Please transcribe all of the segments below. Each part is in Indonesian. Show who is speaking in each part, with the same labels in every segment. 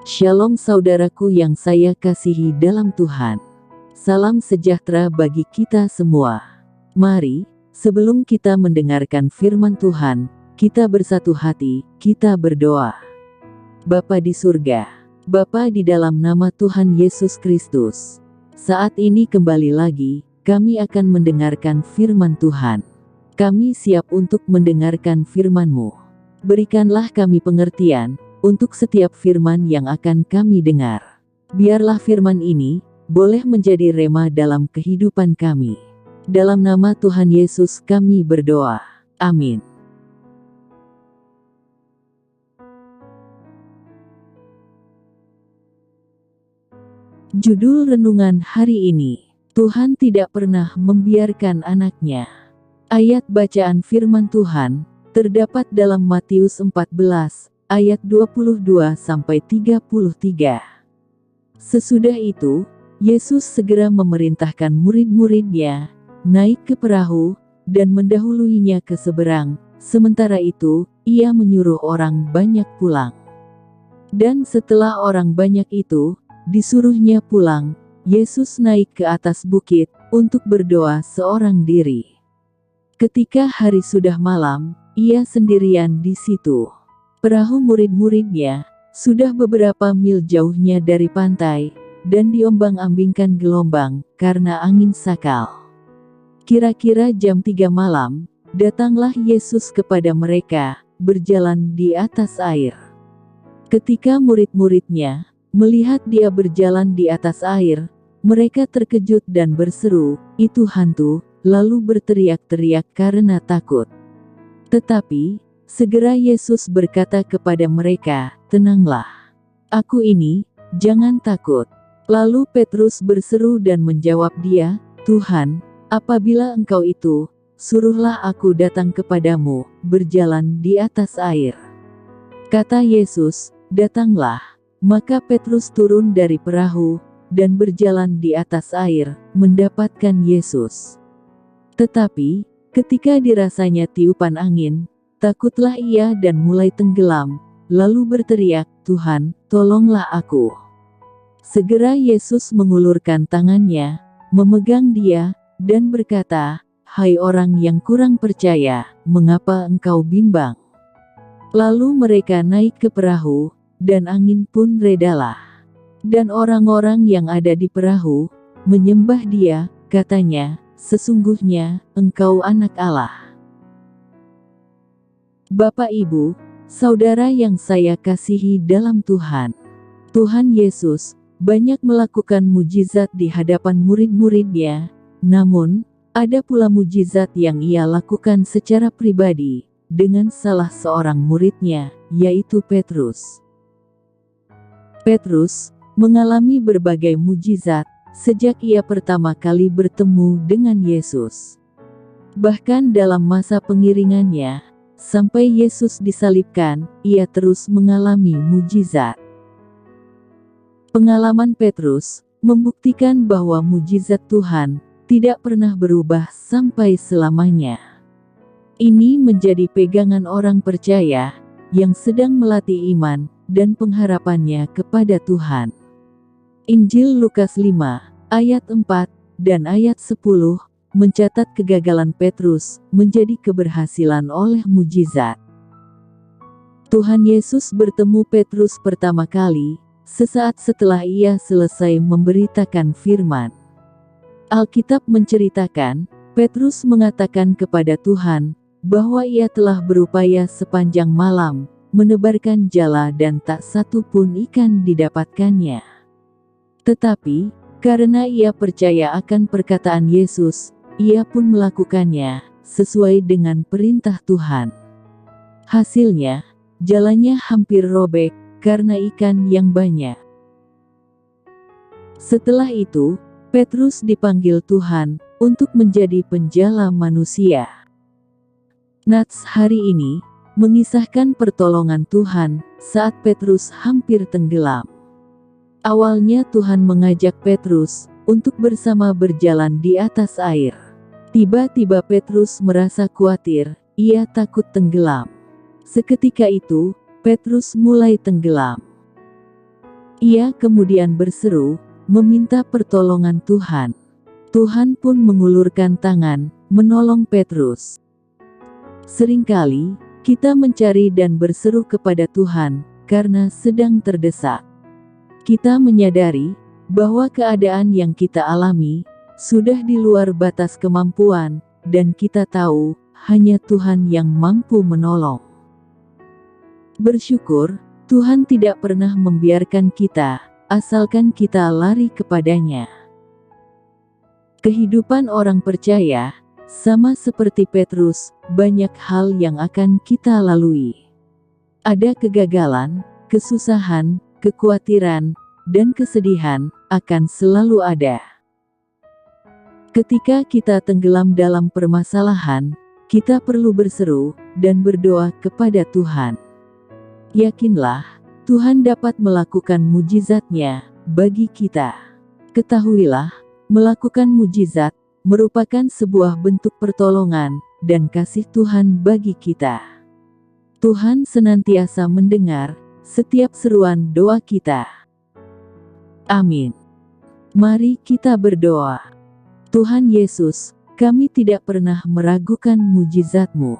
Speaker 1: Shalom saudaraku yang saya kasihi dalam Tuhan. Salam sejahtera bagi kita semua. Mari, sebelum kita mendengarkan firman Tuhan, kita bersatu hati, kita berdoa. Bapa di surga, Bapa di dalam nama Tuhan Yesus Kristus. Saat ini kembali lagi, kami akan mendengarkan firman Tuhan. Kami siap untuk mendengarkan firman-Mu. Berikanlah kami pengertian untuk setiap firman yang akan kami dengar. Biarlah firman ini boleh menjadi rema dalam kehidupan kami. Dalam nama Tuhan Yesus kami berdoa. Amin. Judul renungan hari ini, Tuhan tidak pernah membiarkan anaknya. Ayat bacaan firman Tuhan terdapat dalam Matius 14 ayat 22-33. Sesudah itu, Yesus segera memerintahkan murid-muridnya naik ke perahu dan mendahuluinya ke seberang. Sementara itu, ia menyuruh orang banyak pulang. Dan setelah orang banyak itu disuruhnya pulang, Yesus naik ke atas bukit untuk berdoa seorang diri. Ketika hari sudah malam, ia sendirian di situ. Perahu murid-muridnya sudah beberapa mil jauhnya dari pantai, dan diombang-ambingkan gelombang karena angin sakal. Kira-kira jam 3 malam, datanglah Yesus kepada mereka, berjalan di atas air. Ketika murid-muridnya melihat dia berjalan di atas air, mereka terkejut dan berseru, "Itu hantu!" lalu berteriak-teriak karena takut. Tetapi segera Yesus berkata kepada mereka, "Tenanglah. Aku ini, jangan takut." Lalu Petrus berseru dan menjawab dia, "Tuhan, apabila Engkau itu, suruhlah aku datang kepadamu, berjalan di atas air." Kata Yesus, "Datanglah." Maka Petrus turun dari perahu, dan berjalan di atas air, mendapatkan Yesus. Tetapi, ketika dirasanya tiupan angin, takutlah ia dan mulai tenggelam, lalu berteriak, "Tuhan, tolonglah aku." Segera Yesus mengulurkan tangannya, memegang dia, dan berkata, "Hai orang yang kurang percaya, mengapa engkau bimbang?" Lalu mereka naik ke perahu, dan angin pun redalah. Dan orang-orang yang ada di perahu menyembah dia, katanya, "Sesungguhnya, Engkau Anak Allah." Bapak, Ibu, Saudara yang saya kasihi dalam Tuhan. Tuhan Yesus banyak melakukan mujizat di hadapan murid-muridnya, namun, ada pula mujizat yang ia lakukan secara pribadi, dengan salah seorang muridnya, yaitu Petrus. Petrus mengalami berbagai mujizat sejak ia pertama kali bertemu dengan Yesus. Bahkan dalam masa pengiringannya, sampai Yesus disalibkan, ia terus mengalami mujizat. Pengalaman Petrus membuktikan bahwa mujizat Tuhan tidak pernah berubah sampai selamanya. Ini menjadi pegangan orang percaya yang sedang melatih iman dan pengharapannya kepada Tuhan. Injil Lukas 5, ayat 4 dan ayat 10 mencatat kegagalan Petrus menjadi keberhasilan oleh mujizat. Tuhan Yesus bertemu Petrus pertama kali sesaat setelah ia selesai memberitakan firman. Alkitab menceritakan, Petrus mengatakan kepada Tuhan bahwa ia telah berupaya sepanjang malam menebarkan jala dan tak satu pun ikan didapatkannya. Tetapi, karena ia percaya akan perkataan Yesus, ia pun melakukannya, sesuai dengan perintah Tuhan. Hasilnya, jalannya hampir robek, karena ikan yang banyak. Setelah itu, Petrus dipanggil Tuhan, untuk menjadi penjala manusia. Nats hari ini mengisahkan pertolongan Tuhan saat Petrus hampir tenggelam. Awalnya Tuhan mengajak Petrus untuk bersama berjalan di atas air. Tiba-tiba Petrus merasa khawatir, ia takut tenggelam. Seketika itu, Petrus mulai tenggelam. Ia kemudian berseru, meminta pertolongan Tuhan. Tuhan pun mengulurkan tangan, menolong Petrus. Seringkali, kita mencari dan berseru kepada Tuhan, karena sedang terdesak. Kita menyadari, bahwa keadaan yang kita alami, sudah di luar batas kemampuan, dan kita tahu, hanya Tuhan yang mampu menolong. Bersyukur, Tuhan tidak pernah membiarkan kita, asalkan kita lari kepadanya. Kehidupan orang percaya, sama seperti Petrus, banyak hal yang akan kita lalui. Ada kegagalan, kesusahan, kekhawatiran, dan kesedihan, akan selalu ada. Ketika kita tenggelam dalam permasalahan, kita perlu berseru, dan berdoa kepada Tuhan. Yakinlah, Tuhan dapat melakukan mujizat-Nya, bagi kita. Ketahuilah, melakukan mujizat, merupakan sebuah bentuk pertolongan, dan kasih Tuhan bagi kita. Tuhan senantiasa mendengar, setiap seruan doa kita. Amin. Mari kita berdoa. Tuhan Yesus, kami tidak pernah meragukan mujizat-Mu.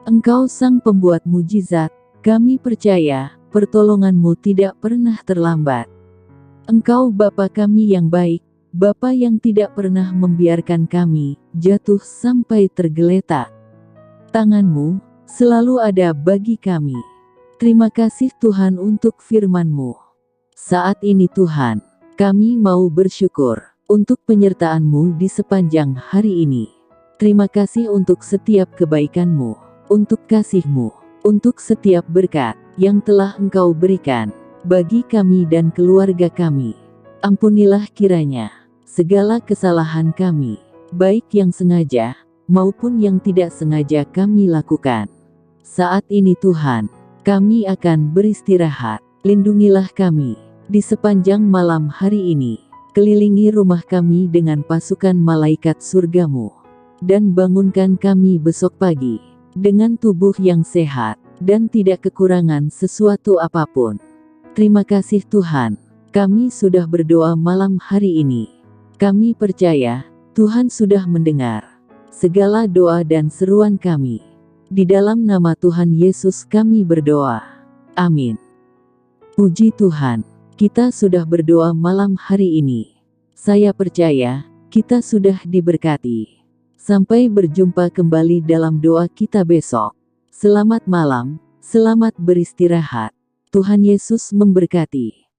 Speaker 1: Engkau sang pembuat mujizat, kami percaya, pertolongan-Mu tidak pernah terlambat. Engkau Bapa kami yang baik, Bapa yang tidak pernah membiarkan kami jatuh sampai tergeletak. Tangan-Mu selalu ada bagi kami. Terima kasih Tuhan untuk firman-Mu. Saat ini Tuhan, kami mau bersyukur untuk penyertaan-Mu di sepanjang hari ini. Terima kasih untuk setiap kebaikan-Mu, untuk kasih-Mu, untuk setiap berkat yang telah Engkau berikan bagi kami dan keluarga kami. Ampunilah kiranya segala kesalahan kami, baik yang sengaja maupun yang tidak sengaja kami lakukan. Saat ini Tuhan, kami akan beristirahat. Lindungilah kami di sepanjang malam hari ini. Kelilingi rumah kami dengan pasukan malaikat surga-Mu, dan bangunkan kami besok pagi dengan tubuh yang sehat dan tidak kekurangan sesuatu apapun. Terima kasih Tuhan, kami sudah berdoa malam hari ini. Kami percaya, Tuhan sudah mendengar segala doa dan seruan kami. Di dalam nama Tuhan Yesus kami berdoa. Amin. Puji Tuhan, kita sudah berdoa malam hari ini. Saya percaya, kita sudah diberkati. Sampai berjumpa kembali dalam doa kita besok. Selamat malam, selamat beristirahat. Tuhan Yesus memberkati.